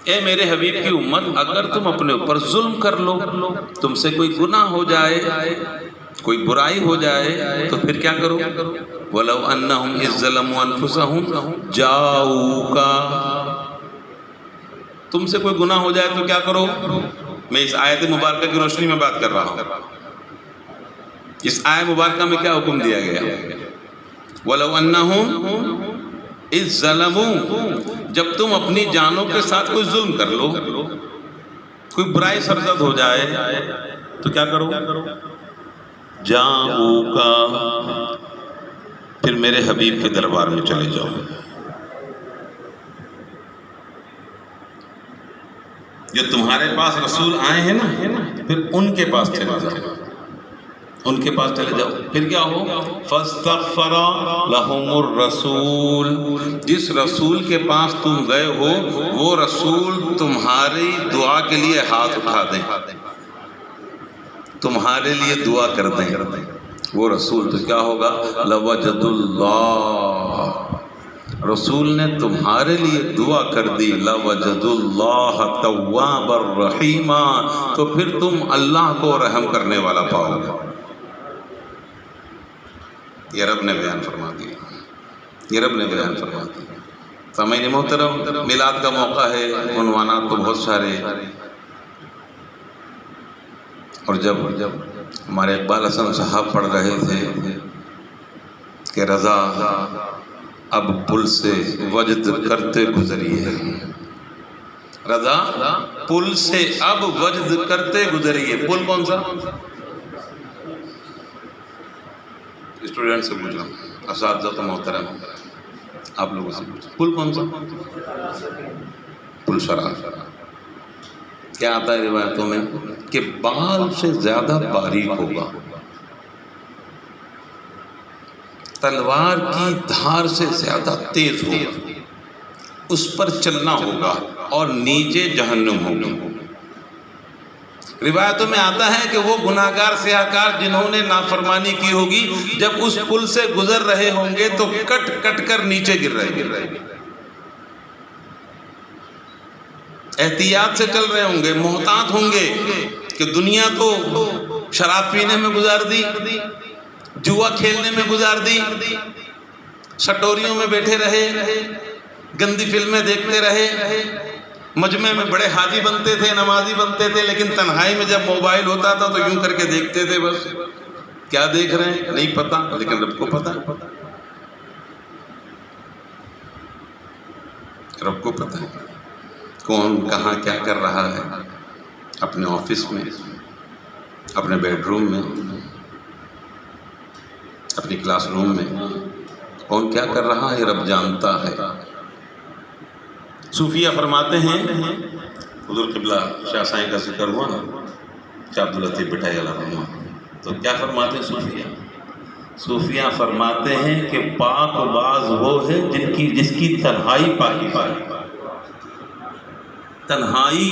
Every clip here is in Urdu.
اے میرے حبیب کی امت، اگر تم اپنے اوپر ظلم کر لو، تم سے کوئی گناہ ہو جائے، کوئی برائی ہو جائے، تو پھر کیا کرو؟ وَلَوْ أَنَّهُمْ إِذْ ظَلَمُوا أَنفُسَهُمْ جَاءُوكَ، تم سے کوئی گناہ ہو جائے تو کیا کرو؟ میں اس آیت مبارکہ کی روشنی میں بات کر رہا ہوں۔ اس آیت مبارکہ میں کیا حکم دیا گیا؟ وَلَوْ أَنَّهُمْ إِذْ ظَلَمُوا، جب تم اپنی جانوں کے ساتھ کوئی ظلم کر لو، کوئی برائی سرزد ہو جائے، تو کیا کرو؟ جاؤکا، پھر میرے حبیب کے دربار میں چلے جاؤ۔ جو تمہارے پاس رسول آئے ہیں نا، پھر ان کے پاس چلے جاؤ، ان کے پاس چلے جاؤ۔ پھر کیا ہو؟ فَاسْتَغْفَرَ لَهُمُ الرَّسُولُ، جس رسول کے پاس تم گئے ہو وہ رسول تمہاری دعا کے لیے ہاتھ اٹھا دیں، تمہارے لیے دعا کر دیں وہ رسول، تو کیا ہوگا؟ لَوَجَدُ اللَّهَ، رسول نے تمہارے لیے دعا کر دی، لَوَجَدُ اللَّهَ تَوَّابًا رَحِيمًا، تو پھر تم اللہ کو رحم کرنے والا پاؤ گے۔ یہ رب نے بیان فرما دیا، یہ رب نے بیان فرما دیا۔ سامعین محترم، میلاد کا موقع ہے، عنوانات تو بہت سارے، اور جب ہمارے اقبال حسن صاحب پڑھ رہے تھے کہ رضا اب پل سے وجد کرتے گزریے، رضا پل سے اب وجد کرتے گزریے، پل کون سا؟ اسٹوڈنٹ سے پوچھا، اساتذہ محترم آپ لوگوں سے پوچھا، پل کون سا؟ پل صراط۔ کیا آتا ہے روایتوں میں کہ بال سے زیادہ باریک ہوگا، تلوار کی دھار سے زیادہ تیز ہوگا، اس پر چلنا ہوگا اور نیچے جہنم ہوگی۔ روایتوں میں آتا ہے کہ وہ گناہگار سیاہکار جنہوں نے نافرمانی کی ہوگی، جب اس پل سے گزر رہے ہوں گے تو کٹ کٹ کر نیچے گر رہے گے، احتیاط سے چل رہے ہوں گے، محتاط ہوں گے کہ دنیا تو شراب پینے میں گزار دی، جوا کھیلنے میں گزار دی، سٹوریوں میں بیٹھے رہے، گندی فلمیں دیکھتے رہے، مجمع میں بڑے حاجی بنتے تھے، نمازی بنتے تھے، لیکن تنہائی میں جب موبائل ہوتا تھا تو یوں کر کے دیکھتے تھے، بس کیا دیکھ رہے ہیں نہیں پتا، لیکن رب کو پتا، رب کو پتا ہے کون کہاں کیا کر رہا ہے، اپنے آفس میں، اپنے بیڈ روم میں، اپنی کلاس روم میں، کون کیا کر رہا ہے رب جانتا ہے۔ صوفیہ فرماتے ہیں، حضور قبلہ شاہ سائیں کا ذکر ہوا نا، شاہ عبداللطیف بٹھائی علیہ رحمہ، تو کیا فرماتے ہیں صوفیہ؟ صوفیہ فرماتے ہیں کہ پاک باز وہ ہے جس کی تنہائی پاکی پاکی، تنہائی۔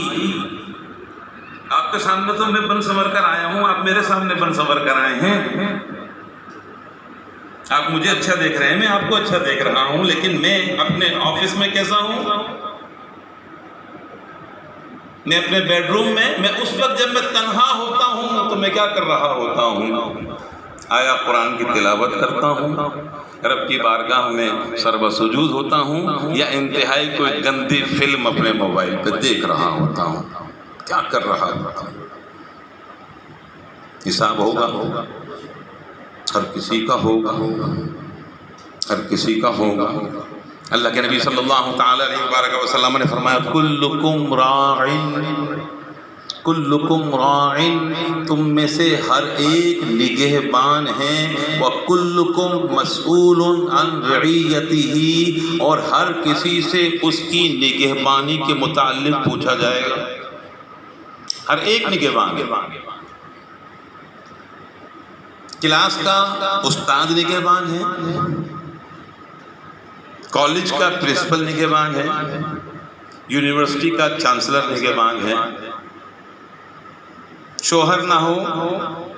آپ کے سامنے تو میں بن سنور کر آیا ہوں، آپ میرے سامنے بن سنور کر آئے ہیں، آپ مجھے اچھا دیکھ رہے ہیں، میں آپ کو اچھا دیکھ رہا ہوں، لیکن میں اپنے آفس میں کیسا ہوں؟ میں اپنے بیڈ روم میں اس وقت جب میں تنہا ہوتا ہوں تو میں کیا کر رہا ہوتا ہوں؟ آیا قرآن کی تلاوت کرتا ہوں، رب کی بارگاہ میں سربہ سجود ہوتا ہوں، یا انتہائی کوئی گندی فلم اپنے موبائل پہ دیکھ رہا ہوتا ہوں؟ کیا کر رہا ہوتا ہوں؟ حساب ہوگا، ہر کسی کا ہوگا، ہر کسی کا ہوگا۔ اللہ کے نبی صلی اللہ تعالی علیہ وسلم نے فرمایا، کلکم راع، کلکم راع، تم میں سے ہر ایک نگہبان ہیں، وکلکم مسئول عن رعیتہ، اور ہر کسی سے اس کی نگہبانی کے متعلق پوچھا جائے گا، ہر ایک نگہبان۔ کلاس کا استاد نگہبان ہے، کالج کا پرنسپل نگہبان ہے، یونیورسٹی کا چانسلر نگہبان ہے، شوہر نہ ہو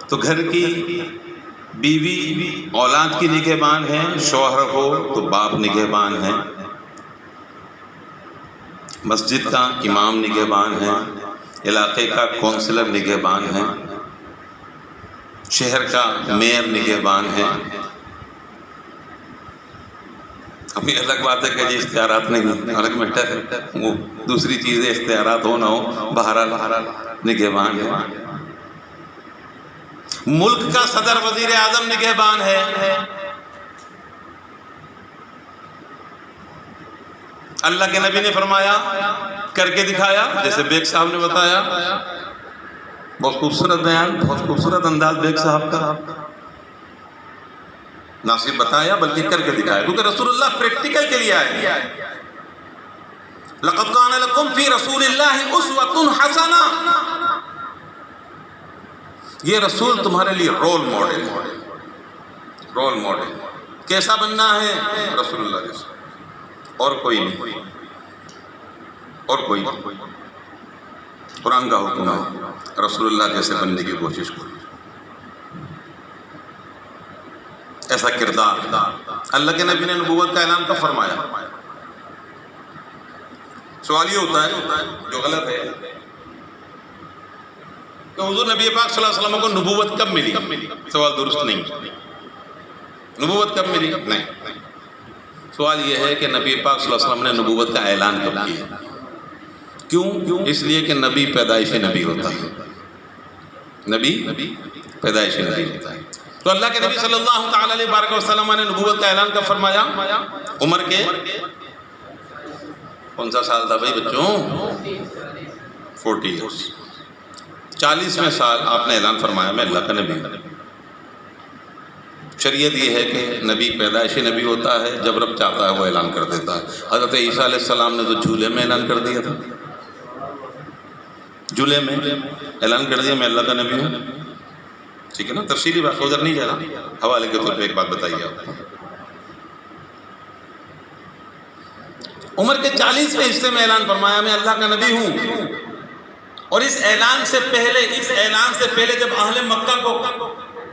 تو گھر کی بیوی اولاد کی نگہبان ہے، شوہر ہو تو باپ نگہبان ہے، مسجد کا امام نگہبان ہے، علاقے کا کونسلر نگہبان ہے، شہر کا میئر نگہبان ہے۔ ابھی الگ بات ہے کہ جی اختیارات نہیں، الگ میٹر ہے، وہ دوسری چیزیں اختیارات ہو نہ ہو، بہرحال نگہبان ہے۔ ملک کا صدر وزیر اعظم نگہبان ہے۔ اللہ کے نبی نے فرمایا، کر کے دکھایا، جیسے بیگ صاحب نے بتایا، بہت خوبصورت بیان، بہت خوبصورت انداز بیگ صاحب کا، نہ صرف بتایا بلکہ کر کے دکھایا، کیونکہ رسول اللہ پریکٹیکل کے لیے آئے۔ لَقَدْ كَانَ لَكُمْ فِي رَسُولِ اللَّهِ أُسْوَةٌ حَسَنَةٌ، یہ رسول تمہارے لیے رول ماڈل ہے، رول ماڈل۔ کیسا بننا ہے؟ رسول اللہ جیسا، اور کوئی نہیں، اور کوئی نہیں۔ قرآن کا حکم ہے رسول اللہ جیسے بننے کی کوشش کرو، ایسا کردار۔ اللہ کے نبی نے نبوت کا اعلان کب فرمایا؟ سوال یہ ہوتا ہے جو غلط ہے کہ حضور نبی پاک صلی اللہ علیہ وسلم کو نبوت کب ملی؟ سوال درست نہیں۔ نبوت کب ملی؟ نہیں۔ سوال یہ ہے کہ نبی پاک صلی اللہ علیہ وسلم نے نبوت کا اعلان کب کیا؟ کیوں؟ اس لیے کہ نبی پیدائشی نبی ہوتا ہے، نبی پیدائشی نبی ہوتا ہے۔ تو اللہ کے نبی صلی اللہ تعالی علیہ وسلم نے نبوت کا اعلان کب فرمایا؟ عمر کے کون سا سال تھا بھائی بچوں؟ 40 ایئرس، 40ویں سال آپ نے اعلان فرمایا میں اللہ کا نبی ہوں۔ شریعت یہ ہے کہ نبی پیدائشی نبی ہوتا ہے، جب رب چاہتا ہے وہ اعلان کر دیتا ہے۔ حضرت عیسیٰ علیہ السلام نے تو جھولے میں اعلان کر دیا تھا، جھولے میں اعلان کر دیا میں اللہ کا نبی ہوں، ٹھیک ہے نا؟ تفصیلی بات ادھر نہیں جا رہا، حوالے کے طور پہ ایک بات بتائیے آپ کو۔ عمر کے 40ویں حصے میں اعلان فرمایا میں اللہ کا نبی ہوں، اور اس اعلان سے پہلے جب اہل مکہ کو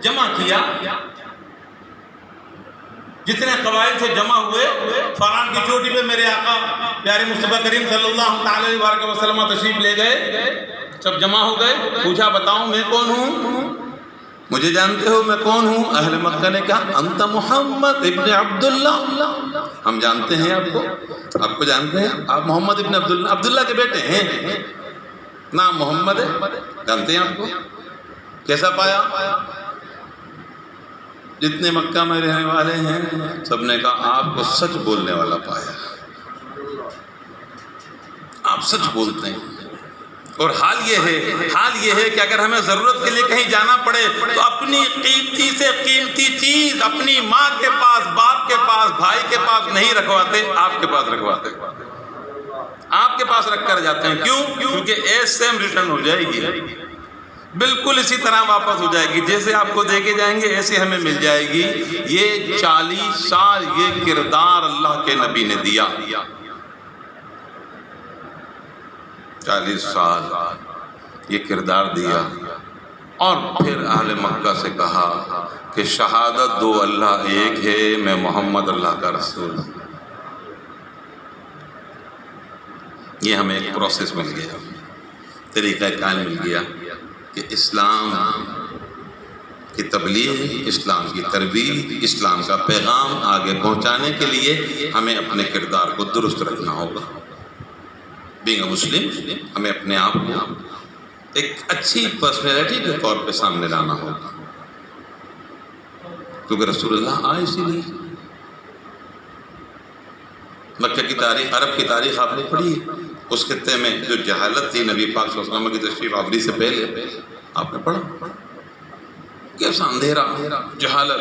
جمع کیا، جتنے قبائل سے جمع ہوئے، فاران کی چوٹی پہ میرے آقا پیارے مصطفیٰ کریم صلی اللہ تعالی علیہ وسلم تشریف لے گئے، سب جمع ہو گئے، پوچھا بتاؤں میں کون ہوں؟ مجھے جانتے ہو میں کون ہوں؟ اہل مکہ نے کہا انت محمد ابن عبداللہ، ہم جانتے ہیں آپ کو، آپ کو جانتے ہیں، آپ محمد ابن عبداللہ کے بیٹے ہیں، نام محمد ہے، جانتے ہیں آپ کو۔ کیسا پایا؟ جتنے مکہ میں رہنے والے ہیں سب نے کہا آپ کو سچ بولنے والا پایا، آپ سچ بولتے ہیں۔ اور حال یہ ہے کہ اگر ہمیں ضرورت کے لیے کہیں جانا پڑے تو اپنی قیمتی سے قیمتی چیز اپنی ماں کے پاس، باپ کے پاس، بھائی کے پاس نہیں رکھواتے، آپ کے پاس رکھواتے، آپ کے پاس رکھ کر جاتے ہیں۔ کیوں؟ کیونکہ ایس سیم ریٹرن ہو جائے گی، بالکل اسی طرح واپس ہو جائے گی، جیسے آپ کو دے کے جائیں گے ایسے ہمیں مل جائے گی۔ یہ 40 سال یہ کردار اللہ کے نبی نے دیا، 40 سال یہ کردار دیا، اور پھر اہل مکہ سے کہا کہ شہادت دو اللہ ایک ہے، میں محمد اللہ کا رسول ہوں۔ یہ ہمیں ایک پروسیس مل گیا، طریقہ کار مل گیا کہ اسلام کی تبلیغ، اسلام کی تربیت، اسلام کا پیغام آگے پہنچانے کے لیے ہمیں اپنے کردار کو درست رکھنا ہوگا۔ بینگ اے مسلم، ہمیں اپنے آپ کو ایک اچھی پرسنالٹی کے طور پہ سامنے لانا ہوگا، کیونکہ رسول اللہ آئے اسی لیے۔ مکہ کی تاریخ، عرب کی تاریخ آپ نے پڑھی ہے، اس خطے میں جو جہالت تھی نبی پاک صلی اللہ علیہ وسلم کی تشریف آوری سے پہلے آپ نے پڑھا کیسا اندھیرا، جہالت۔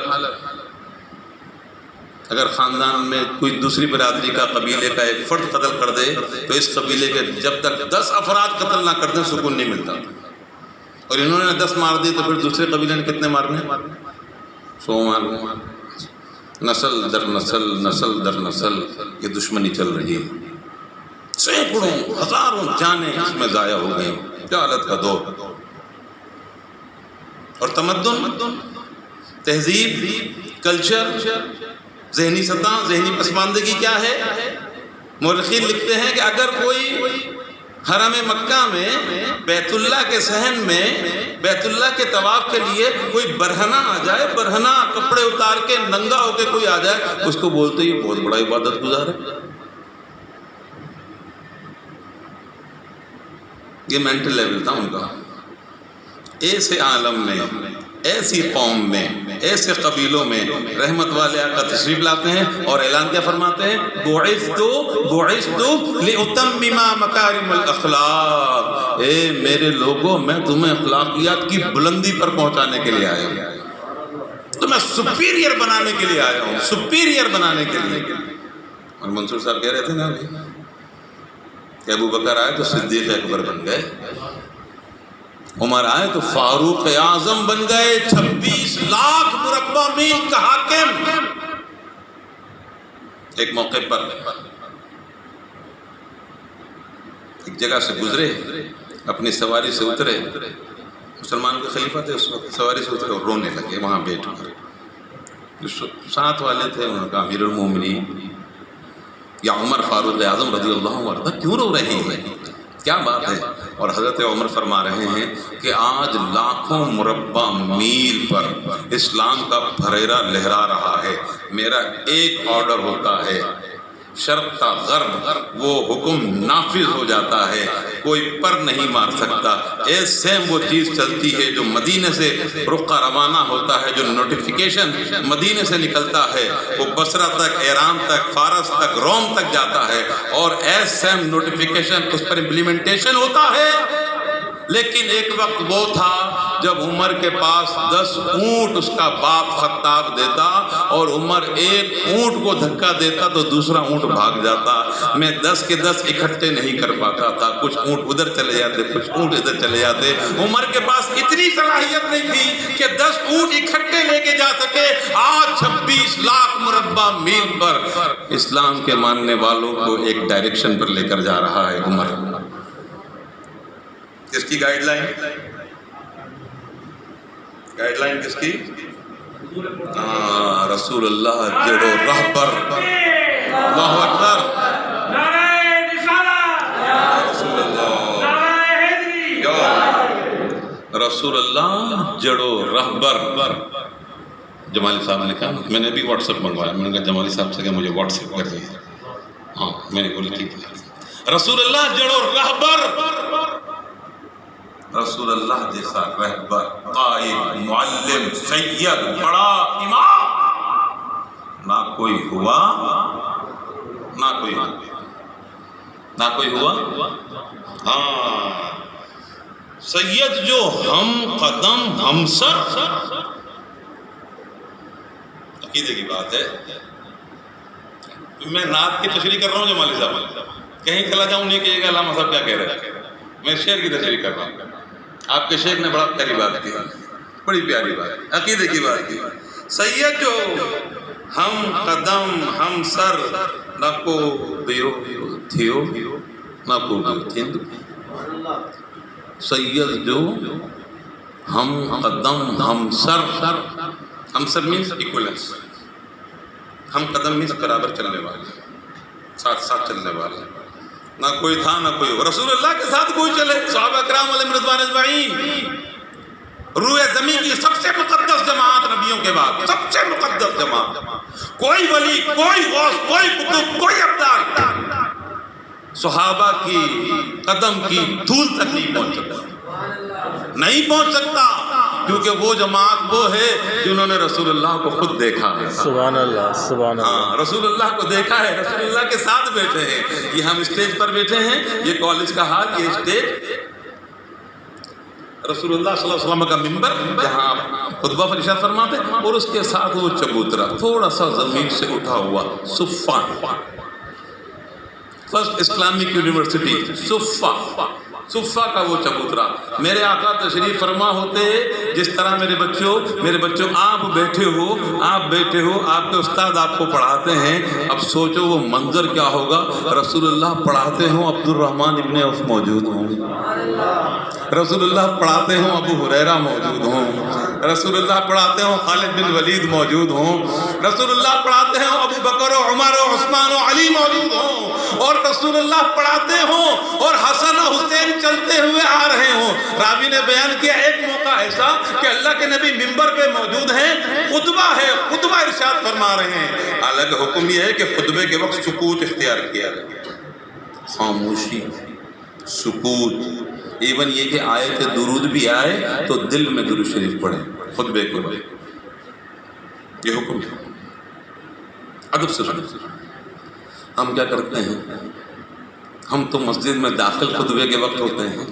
اگر خاندان میں کوئی دوسری برادری کا، قبیلے کا ایک فرد قتل کر دے تو اس قبیلے کے جب تک 10 افراد قتل نہ کر دیں سکون نہیں ملتا، اور انہوں نے 10 مار دی تو پھر دوسرے قبیلے نے کتنے مارنے؟ 100 مارنے۔ نسل در نسل، نسل در نسل یہ دشمنی چل رہی ہے، سینکڑوں ہزاروں جانیں اس میں ضائع ہو گئی، جہالت کا دور۔ اور تمدن، تہذیب، کلچر، ذہنی سطح، ذہنی پسماندگی کیا ہے؟ مورخین لکھتے ہیں کہ اگر کوئی حرم مکہ میں بیت اللہ کے صحن میں بیت اللہ کے طواف کے لیے کوئی برہنہ آ جائے، برہنہ کپڑے اتار کے ننگا ہو کے کوئی آ جائے، اس کو بولتے یہ بہت بڑا عبادت گزار ہے. یہ مینٹل لیول تھا ان کا. ایسے عالم میں، ایسی قوم میں، ایسے قبیلوں میں رحمت والے آقا تشریف لاتے ہیں اور اعلان کیا فرماتے ہیں؟ بعثت لأتمم مکارم الاخلاق. اے میرے لوگوں، میں تمہیں اخلاقیات کی بلندی پر پہنچانے کے لیے آیا ہوں، تمہیں سپیریئر بنانے کے لیے آیا ہوں، سپیریئر بنانے کے لیے. اور منصور صاحب کہہ رہے تھے نا کہ ابو بکر آئے تو صدیق اکبر بن گئے، عمر آئے تو فاروق اعظم بن گئے، 26 لاکھ مربع میل کا حاکم. ایک موقع پر ایک جگہ سے گزرے، اپنی سواری سے اترے، مسلمان کے خلیفہ تھے اس وقت، سواری سے اترے اور رونے لگے وہاں بیٹھ کر. جو ساتھ والے تھے انہوں نے کہا امیر المومنین یا عمر فاروق اعظم رضی اللہ عنہ کیوں رو رہے ہیں، کیا بات ہے؟ اور حضرت عمر فرما رہے ہیں کہ آج لاکھوں مربع میل پر اسلام کا پھریرا لہرا رہا ہے، میرا ایک آرڈر ہوتا ہے، شرق تا غرب وہ حکم نافذ ہو جاتا ہے، کوئی پر نہیں مار سکتا. سیم وہ چیز چلتی ہے جو مدینے سے رقہ روانہ ہوتا ہے، جو نوٹیفیکیشن مدینے سے نکلتا ہے وہ بصرہ تک، ایران تک، فارس تک، روم تک جاتا ہے، اور سیم نوٹیفیکیشن اس پر امپلیمنٹیشن ہوتا ہے. لیکن ایک وقت وہ تھا جب عمر کے پاس 10 اونٹ اس کا باپ خطاب دیتا اور عمر ایک اونٹ کو دھکا دیتا تو دوسرا اونٹ بھاگ جاتا. میں 10 کے 10 اکٹھے نہیں کر پاتا تھا، کچھ اونٹ ادھر چلے جاتے، کچھ اونٹ ادھر چلے جاتے. عمر کے پاس اتنی صلاحیت نہیں تھی کہ 10 اونٹ اکٹھے لے کے جا سکے. آج 26 لاکھ مربع میل پر اسلام کے ماننے والوں کو ایک ڈائریکشن پر لے کر جا رہا ہے عمر. کس کی گائیڈ لائن؟ گائیڈ لائن کس کی؟ رسول اللہ جڑو رہبر. اللہ اکبر. رسول اللہ جڑو رہبر. جمالی صاحب نے کہا، میں نے بھی واٹس ایپ منگوایا، میں نے کہا جمالی صاحب سے کہ مجھے واٹس ایپ کر دیں. ہاں میں نے بولی ٹھیک ہے. رسول اللہ جڑو رہبر، رسول اللہ جیسا رہبر، قائد، معلم، سید، بڑا امام نہ کوئی ہوا، نہ کوئی ہوا. ہاں سید جو ہم قدم ہم سر، عقیدے کی بات ہے. میں نعت کی تشریح کر رہا ہوں جمالی صاحب، کہیں چلا جاؤں نہیں کہے گا علامہ صاحب کیا کہہ رہے ہیں. میں شعر کی تشریح کر رہا ہوں. آپ کے شیخ نے بڑا پیاری بات کی، بڑی پیاری بات، عقیدے کی بات کی. سید جو ہم قدم ہم سر، نہ کو دیو تھیو نہ کو تھیندو. سید جو ہم قدم ہم سر، ہم سر مینس ایکولنس، ہم قدم مینس برابر چلنے والے، ساتھ ساتھ چلنے والے. نہ کوئی تھا نہ کوئی. رسول اللہ کے ساتھ کوئی چلے. صحابہ کرام علیہم رضوان اجمعین روئے زمین کی سب سے مقدس جماعت نبیوں کے بعد، سب سے مقدس جماعت. کوئی ولی، کوئی غوث، کوئی قطب، کوئی ابدال صحابہ کی قدم کی دھول تک نہیں پہنچ سکتا، نہیں پہنچ سکتا، کیونکہ وہ جماعت وہ ہے جنہوں نے رسول اللہ کو خود دیکھا ہے. سبحان اللہ، سبحان اللہ. ہاں رسول اللہ کو دیکھا ہے، رسول اللہ کے ساتھ بیٹھے ہیں. یہ ہم اسٹیج پر بیٹھے ہیں، یہ کالج کا حال، یہ اسٹیج رسول اللہ صلی اللہ علیہ وسلم کا ممبر جہاں آپ خطبہ ارشاد فرماتے، اور اس کے ساتھ وہ چبوترا تھوڑا سا زمین سے اٹھا ہوا صفہ، فرسٹ اسلامک یونیورسٹی صفہ کا وہ چبوترا. میرے آقا تشریف فرما ہوتے، جس طرح میرے بچوں آپ بیٹھے ہو، آپ کے استاد آپ کو پڑھاتے ہیں. اب سوچو وہ منظر کیا ہوگا. رسول اللہ پڑھاتے ہوں، عبد الرحمن ابن عوف موجود ہوں. رسول اللہ پڑھاتے ہوں، ابو ہریرہ موجود ہوں. رسول اللہ پڑھاتے ہوں خالد بن ولید موجود ہوں، رسول اللہ پڑھاتے ہیں ابو بکر و عمر و عثمان و علی موجود ہوں، اور رسول اللہ پڑھاتے ہوں اور حسن و حسین چلتے ہوئے آ رہے ہوں۔ راوی نے بیان کیا ایک موقع ایسا کہ اللہ کے نبی منبر پہ موجود ہیں، خطبہ ہے، خطبہ ارشاد فرما رہے ہیں۔ حالانکہ حکم یہ ہے کہ خطبے کے وقت سکوت اختیار کیا جائے، خاموشی، سکوت، ایون یہ کہ آیت درود بھی آئے تو دل میں درود شریف پڑھیں خطبے کے وقت، یہ حکم ہے۔ ادب سے سنیں، ہم کیا کرتے ہیں؟ ہم تو مسجد میں داخل خطبے کے وقت ہوتے ہیں،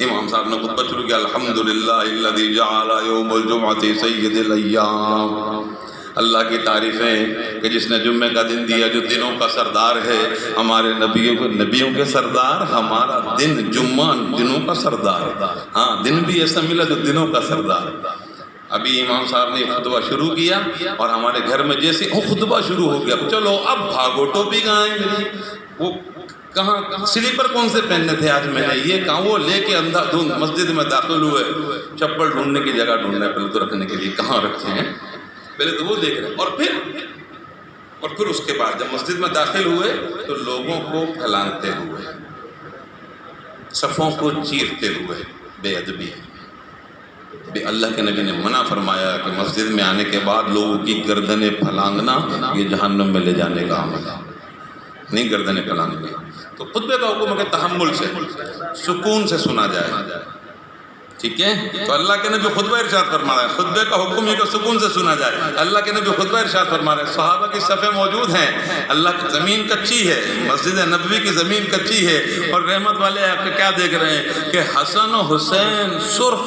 امام صاحب نے خطبہ شروع کیا، الحمدللہ الذی جعل یوم الجمعۃ سید الایام، اللہ کی تعریفیں کہ جس نے جمعے کا دن دیا، جو دنوں کا سردار ہے، ہمارے نبیوں کے سردار، ہمارا دن جمعہ دنوں کا سردار، ہاں دن بھی ایسا ملا جو دنوں کا سردار۔ ابھی امام صاحب نے خطبہ شروع کیا اور ہمارے گھر میں جیسے خطبہ شروع ہو گیا، چلو اب بھاگو، ٹوپی کہاں ہے میری، وہ کہاں، سلیپر کون سے پہننے تھے آج میں نے، یہ کہاں، وہ لے کے اندھا دھند مسجد میں داخل ہوئے، چپل ڈھونڈنے کی جگہ ڈھونڈنا ہے پہلے تو رکھنے کے لیے، کہاں رکھے ہیں، پہلے تو وہ دیکھ رہے ہیں، اور پھر اس کے بعد جب مسجد میں داخل ہوئے تو لوگوں کو پھیلانتے ہوئے، صفوں کو چیرتے ہوئے، بے ادبی ہے۔ اللہ کے نبی نے منع فرمایا کہ مسجد میں آنے کے بعد لوگوں کی گردنیں پھلانگنا یہ جہنم میں لے جانے کا عمل ہے، نہیں گردنیں پھلانگنا۔ تو خطبے کا حکم ہے کہ تحمل سے، سکون سے سنا جائے، ٹھیک ہے؟ تو اللہ کے نبی خطبہ ارشاد فرما رہے ہیں، خطبے کا حکم ہے کہ سکون سے سنا جائے۔ اللہ کے نبی خطبہ ارشاد فرما رہے ہیں، صحابہ کی صفیں موجود ہیں، اللہ کی زمین کچی ہے، مسجد نبوی کی زمین کچی ہے، اور رحمت والے آپ کے کیا دیکھ رہے ہیں کہ حسن و حسین سرخ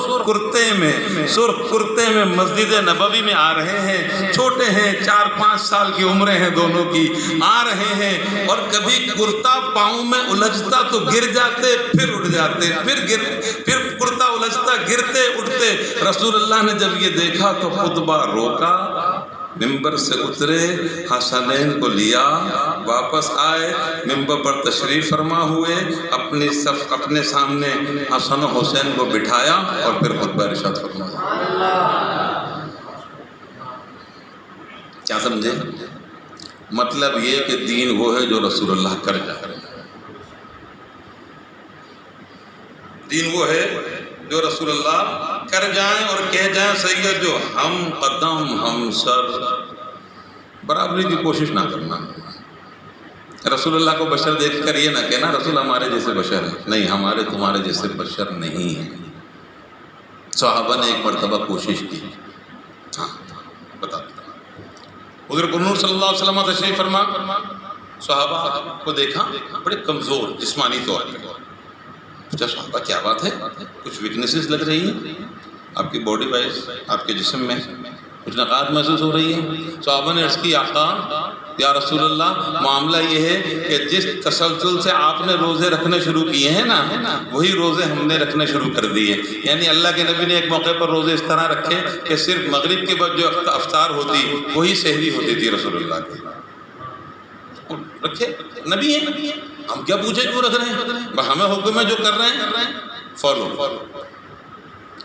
کرتے میں مسجد نبوی میں آ رہے ہیں، چھوٹے ہیں، 4-5 سال کی عمریں ہیں دونوں کی، آ رہے ہیں، اور کبھی کرتا پاؤں میں الجھتا تو گر جاتے، پھر اٹھ جاتے، پھر کرتا الجھتا، گرتے اٹھتے۔ رسول اللہ نے جب یہ دیکھا تو خطبہ روکا، ممبر سے اترے، حسنین کو لیا، واپس آئے، ممبر پر تشریف فرما ہوئے، اپنے سامنے حسن و حسین کو بٹھایا اور پھر خطبہ ارشاد فرمایا۔ کیا سمجھے؟ مطلب یہ کہ دین وہ ہے جو رسول اللہ کر جائے، دین وہ ہے جو رسول اللہ کر جائیں اور کہہ جائیں، سید جو ہم قدم ہم سر، برابری کی کوشش نہ کرنا۔ رسول اللہ کو بشر دیکھ کر یہ نہ کہنا رسول ہمارے جیسے بشر ہیں، نہیں، ہمارے تمہارے جیسے بشر نہیں ہیں۔ صحابہ نے ایک مرتبہ کوشش کی، ہاں بتاتا ہوں، حضور نور صلی اللہ علیہ وسلم تشریف فرما، صحابہ کو دیکھا بڑے کمزور جسمانی طور پر، پوچھا صحابہ کیا بات ہے، کچھ ویکنیسز لگ رہی ہیں آپ کی باڈی وائز، آپ کے جسم میں کچھ نقات محسوس ہو رہی ہے؟ صحابہ نے عرض کی آقا یا رسول اللہ، معاملہ یہ ہے کہ جس تسلسل سے آپ نے روزے رکھنے شروع کیے ہیں نا، وہی روزے ہم نے رکھنے شروع کر دیے۔ یعنی اللہ کے نبی نے ایک موقع پر روزے اس طرح رکھے کہ صرف مغرب کے بعد جو افطار ہوتی وہی سحری ہوتی تھی رسول اللہ کی، رکھے، نبی ہیں، ہم کیا پوچھے کیوں رکھ رہے ہیں، بس ہمیں حکم ہے جو کر رہے ہیں فالو،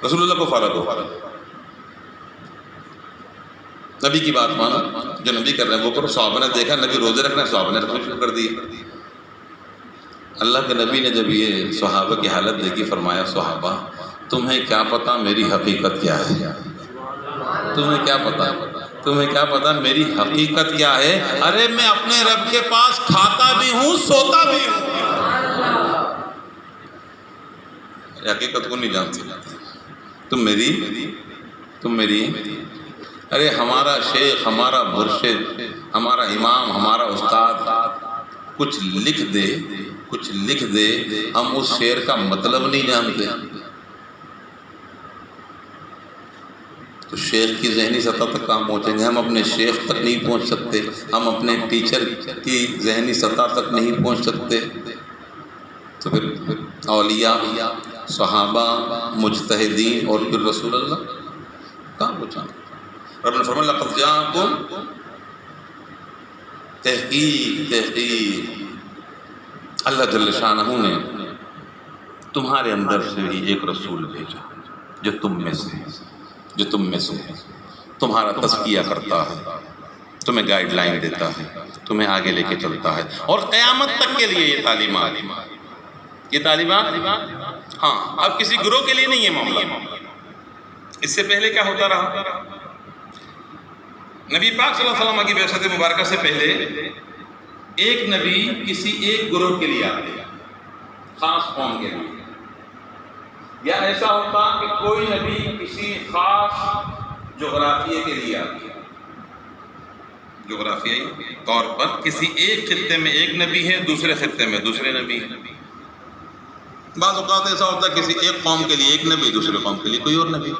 رسول اللہ کو فالو کرو، نبی کی بات مانو، جو نبی کر رہے ہیں وہ کرو۔ صحابہ نے دیکھا نبی روزے رکھ رہے ہیں، صحابہ نے رکھنا شروع کر دیا۔ اللہ کے نبی نے جب یہ صحابہ کی حالت دیکھی فرمایا صحابہ تمہیں کیا پتا میری حقیقت کیا ہے، تمہیں کیا پتا، تمہیں کیا پتا میری حقیقت کیا ہے؟ ارے میں اپنے رب کے پاس کھاتا بھی ہوں سوتا بھی ہوں، حقیقت کو نہیں جانتے، تم میری ارے ہمارا شیخ، ہمارا مرشد، ہمارا امام، ہمارا استاد کچھ لکھ دے ہم اس شعر کا مطلب نہیں جانتے، تو شیخ کی ذہنی سطح تک کہاں پہنچیں گے؟ ہم اپنے شیخ تک نہیں پہنچ سکتے، ہم اپنے ٹیچر کی ذہنی سطح تک نہیں پہنچ سکتے، تو پھر اولیاء، صحابہ، مجتہدین اور پھر رسول اللہ کہاں پہنچانا؟ رب نے فرمایا لقد جاءکم، تحقیق اللہ جل شانہ نے تمہارے اندر سے ہی ایک رسول بھیجا، جو تم میں سے ہے، تمہارا تزکیہ کرتا ہے، تمہیں گائیڈ لائن دیتا ہے، تمہیں آگے لے کے چلتا ہے، اور قیامت تک کے لیے یہ تعلیمات ہاں اب کسی گروہ کے لیے نہیں ہے معاملہ۔ اس سے پہلے کیا ہوتا رہا؟ نبی پاک صلی اللہ علیہ وسلم کی بعثت مبارکہ سے پہلے ایک نبی کسی ایک گروہ کے لیے آتے، خاص قوم کے لیے، یا ایسا ہوتا کہ کوئی نبی کسی خاص جغرافیے کے لیے آتی، جغرافیائی طور پر کسی ایک خطے میں ایک نبی ہے، دوسرے خطے میں دوسرے نبی ہے۔ بعض اوقات ایسا ہوتا ہے کسی ایک قوم کے لیے ایک نبی، دوسرے قوم کے لیے کوئی اور نبی۔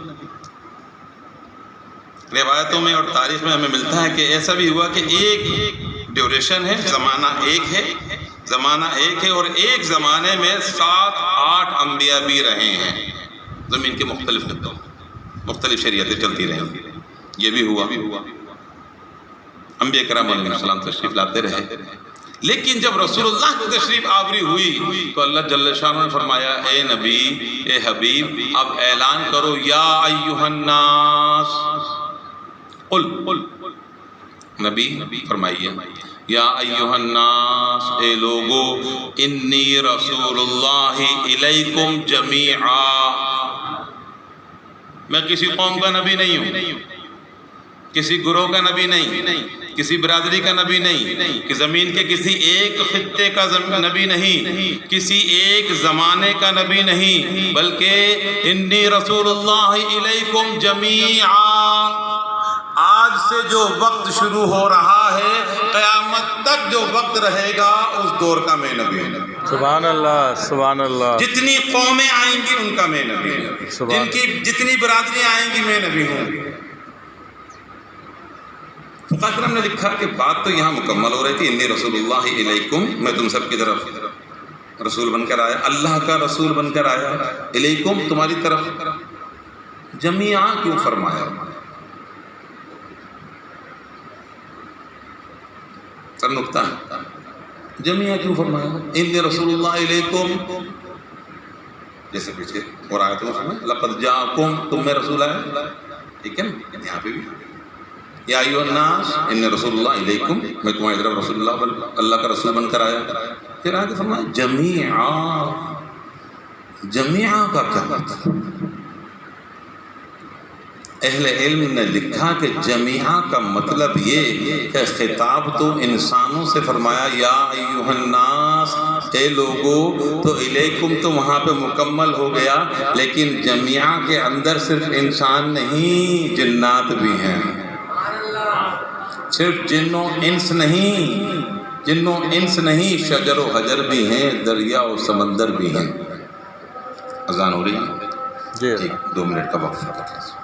روایتوں میں اور تاریخ میں ہمیں ملتا ہے کہ ایسا بھی ہوا کہ ایک ڈیوریشن ہے، زمانہ ایک ہے اور ایک زمانے میں 7-8 انبیاء بھی رہے ہیں، زمین کے مختلف خطوں مختلف شریعتیں چلتی رہیں، یہ بھی ہوا۔ انبیاء کرام علیہ السلام تشریف لاتے رہے، لیکن جب رسول اللہ کی تشریف آوری ہوئی تو اللہ جل شانہ نے فرمایا اے نبی، اے حبیب، اب اعلان کرو یا ایھا الناس، قل نبی فرمائیے یا ایھا الناس، اے لوگو، انی رسول اللہ الیکم جمیعا، میں کسی قوم کا نبی نہیں ہوں، کسی گروہ کا نبی نہیں، کسی برادری کا نبی نہیں، کہ زمین کے کسی ایک خطے کا نبی نہیں، کسی ایک زمانے کا نبی نہیں، بلکہ انی رسول اللہ الیکم جمیعا، آج سے جو وقت شروع ہو رہا ہے قیامت تک جو وقت رہے گا اس دور کا میں نبی ہوں۔ سبحان اللہ، سبحان اللہ۔ جتنی قومیں آئیں گی ان کا میں نبی ہوں، جن کی جتنی برادریاں آئیں گی میں نبی ہوں۔ فقہ اکرام نے لکھا کہ بات تو یہاں مکمل ہو رہی تھی، انی رسول اللہ علیکم، میں تم سب کی طرف رسول بن کر آیا، اللہ کا رسول بن کر آیا، علیکم تمہاری طرف، جمیعا کیوں فرمایا؟ سر نکتہ ہے، جمیعا کیوں فرمایا؟ انی رسول اللہ علیکم، جیسے پیچھے اور آیت میں فرمایا لقد جاءکم، تم میں رسول آیا، ٹھیک ہے نا، یہاں پہ بھی یا ایھا الناس انی رسول اللہ علیکم، میں تمہاری طرف رسول اللہ کا رسول بن کر آیا۔ پھر آگے فرمایا جمیعا، جمیعا کا کیا مطلب؟ اہل علم نے لکھا کہ جمیعا کا مطلب یہ کہ خطاب تو انسانوں سے فرمایا یا ایھا الناس، اے لوگو، تو علیکم تو وہاں پہ مکمل ہو گیا، لیکن جمیعا کے اندر صرف انسان نہیں، جنات بھی ہیں، صرف جن و انس نہیں، شجر و حجر بھی ہیں، دریا و سمندر بھی ہیں۔ اذان ہو رہی ہے؟ جی 2 منٹ کا وقفہ کر لیجیے۔